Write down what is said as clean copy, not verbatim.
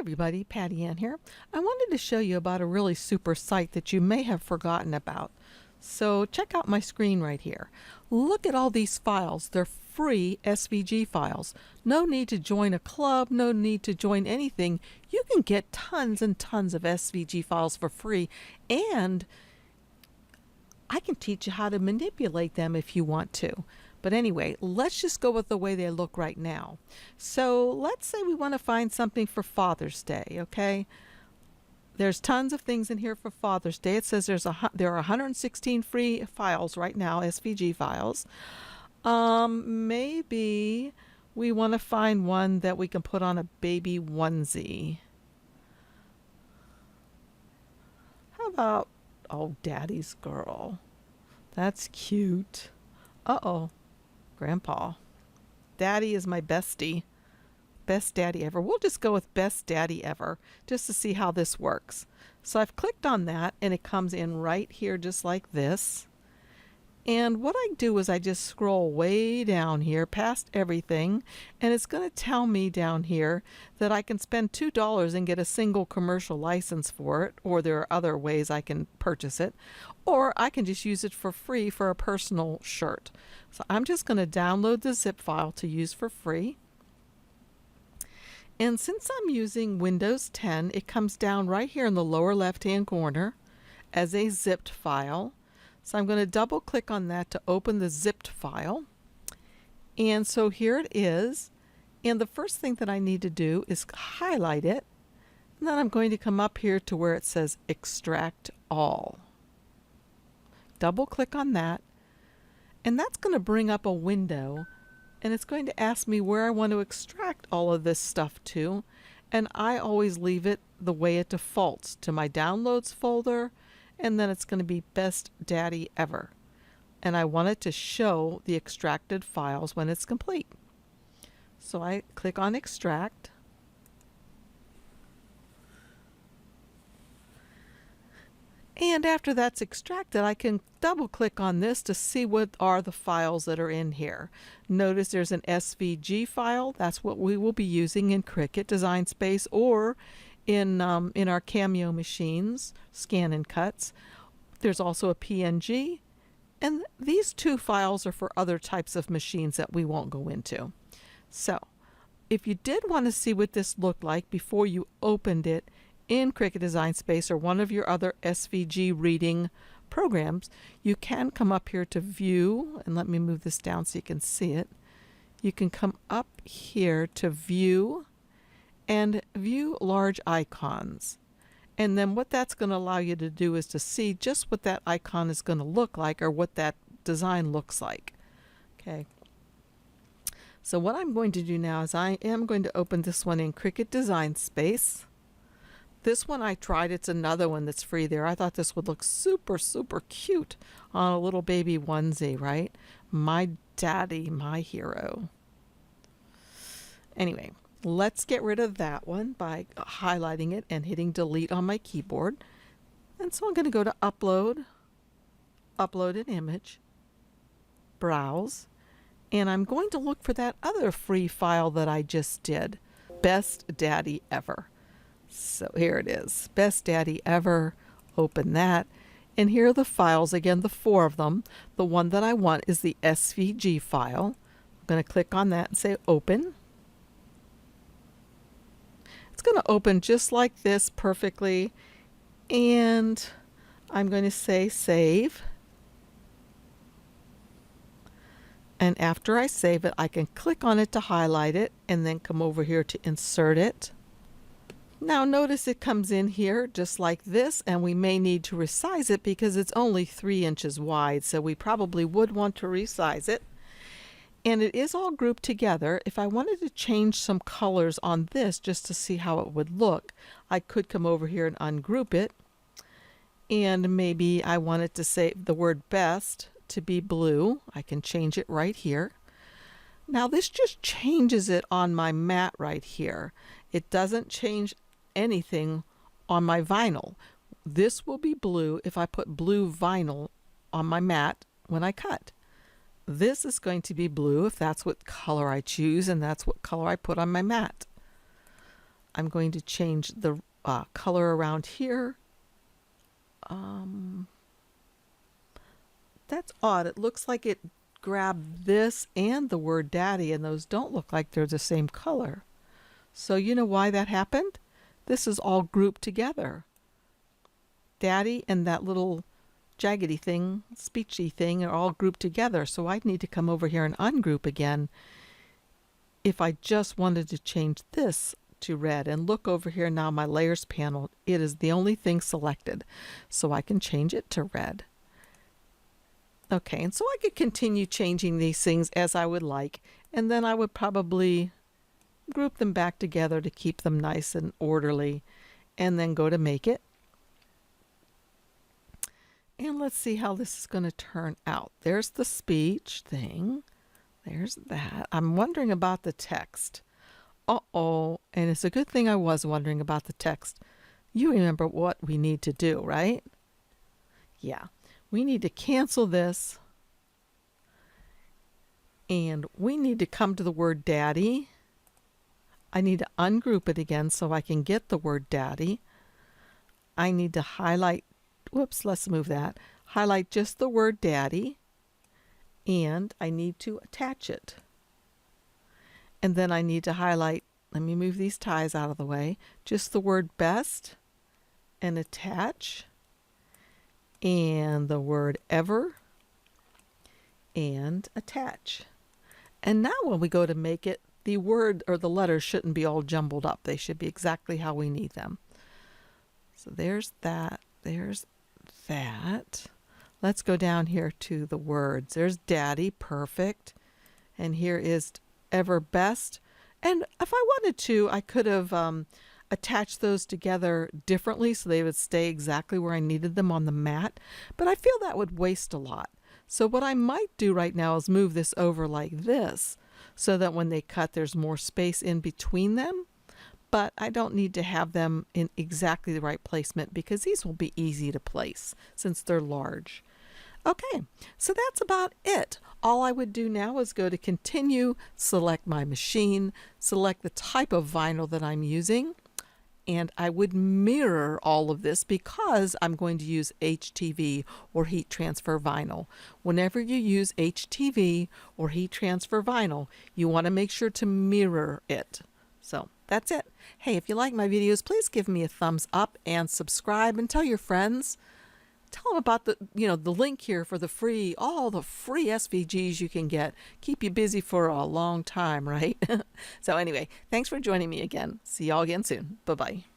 everybody, Patty Ann here. I wanted to show you about a really super site that you may have forgotten about. So check out my screen right here. Look at all these files. They're free SVG files. No need to join a club, no need to join anything. You can get tons and tons of SVG files for free, and I can teach you how to manipulate them if you want to. But anyway, let's just go with the way they look right now. So let's say we want to find something for Father's Day, okay? There's tons of things in here for Father's Day. It says there are 116 free files right now, SVG files. Maybe we want to find one that we can put on a baby onesie. How about, oh, Daddy's Girl. That's cute. Uh-oh. Grandpa. Daddy is my bestie. Best daddy ever. We'll just go with best daddy ever just to see how this works. So I've clicked on that and it comes in right here just like this. And what I do is I just scroll way down here past everything, and it's going to tell me down here that I can spend $2 and get a single commercial license for it, or there are other ways I can purchase it, or I can just use it for free for a personal shirt. So I'm just going to download the zip file to use for free. And since I'm using Windows 10, it comes down right here in the lower left-hand corner as a zipped file. So I'm going to double click on that to open the zipped file. And so here it is. And the first thing that I need to do is highlight it. And then I'm going to come up here to where it says Extract All. Double click on that. And that's going to bring up a window. And it's going to ask me where I want to extract all of this stuff to. And I always leave it the way it defaults, to my Downloads folder. And then it's going to be Best Daddy Ever. And I want it to show the extracted files when it's complete. So I click on Extract. And after that's extracted, I can double click on this to see what are the files that are in here. Notice there's an SVG file. That's what we will be using in Cricut Design Space or in our Cameo machines, Scan and Cuts. There's also a PNG, and these two files are for other types of machines that we won't go into. So if you did want to see what this looked like before you opened it in Cricut Design Space or one of your other SVG reading programs, you can come up here to View, and let me move this down so you can see it. You can come up here to View and View Large Icons. And then what that's going to allow you to do is to see just what that icon is going to look like, or what that design looks like. Okay. So what I'm going to do now is I am going to open this one in Cricut Design Space. This one I tried. It's another one that's free there. I thought this would look super, super cute on a little baby onesie, right? My daddy, my hero. Anyway, let's get rid of that one by highlighting it and hitting delete on my keyboard. And so I'm going to go to Upload, Upload an Image, Browse, and I'm going to look for that other free file that I just did, Best Daddy Ever. So here it is, Best Daddy Ever. Open that. And here are the files, again, the 4 of them. The one that I want is the SVG file. I'm going to click on that and say Open. It's going to open just like this perfectly. And I'm going to say Save. And after I save it, I can click on it to highlight it and then come over here to insert it. Now notice it comes in here just like this, and we may need to resize it because it's only 3 inches wide, so we probably would want to resize it. And it is all grouped together. If I wanted to change some colors on this just to see how it would look, I could come over here and ungroup it. And maybe I wanted to say the word best to be blue. I can change it right here. Now this just changes it on my mat right here. It doesn't change anything on my vinyl. This will be blue if I put blue vinyl on my mat when I cut. This is going to be blue if that's what color I choose, and that's what color I put on my mat. I'm going to change the color around here. That's odd. It looks like it grabbed this and the word daddy, and those don't look like they're the same color. So you know why that happened? This is all grouped together. Daddy and that little jaggedy thing, speechy thing, are all grouped together. So I'd need to come over here and ungroup again if I just wanted to change this to red. And look over here now, my layers panel, it is the only thing selected. So I can change it to red. Okay, and so I could continue changing these things as I would like, and then I would probably group them back together to keep them nice and orderly, and then go to make it. And let's see how this is going to turn out. There's the speech thing. There's that. I'm wondering about the text. Uh-oh, and it's a good thing I was wondering about the text. You remember what we need to do, right? Yeah. We need to cancel this, and we need to come to the word daddy. I need to ungroup it again so I can get the word daddy. I need to highlight, whoops, let's move that. Highlight just the word daddy, and I need to attach it. And then I need to highlight, let me move these ties out of the way, just the word best, and attach. And the word ever, and attach. And now when we go to make it, the word or the letters shouldn't be all jumbled up. They should be exactly how we need them. So there's that. There's that. Let's go down here to the words. There's daddy, perfect. And here is ever best. And if I wanted to, I could have attach those together differently so they would stay exactly where I needed them on the mat, but I feel that would waste a lot. So what I might do right now is move this over like this so that when they cut there's more space in between them, but I don't need to have them in exactly the right placement because these will be easy to place since they're large. Okay, so that's about it. All I would do now is go to continue, select my machine, select the type of vinyl that I'm using, and I would mirror all of this because I'm going to use HTV or heat transfer vinyl. Whenever you use HTV or heat transfer vinyl, you want to make sure to mirror it. So that's it. Hey, if you like my videos, please give me a thumbs up and subscribe and tell your friends. Tell them about the link here for all the free SVGs you can get. Keep you busy for a long time, right? So anyway, thanks for joining me again. See y'all again soon. Bye-bye.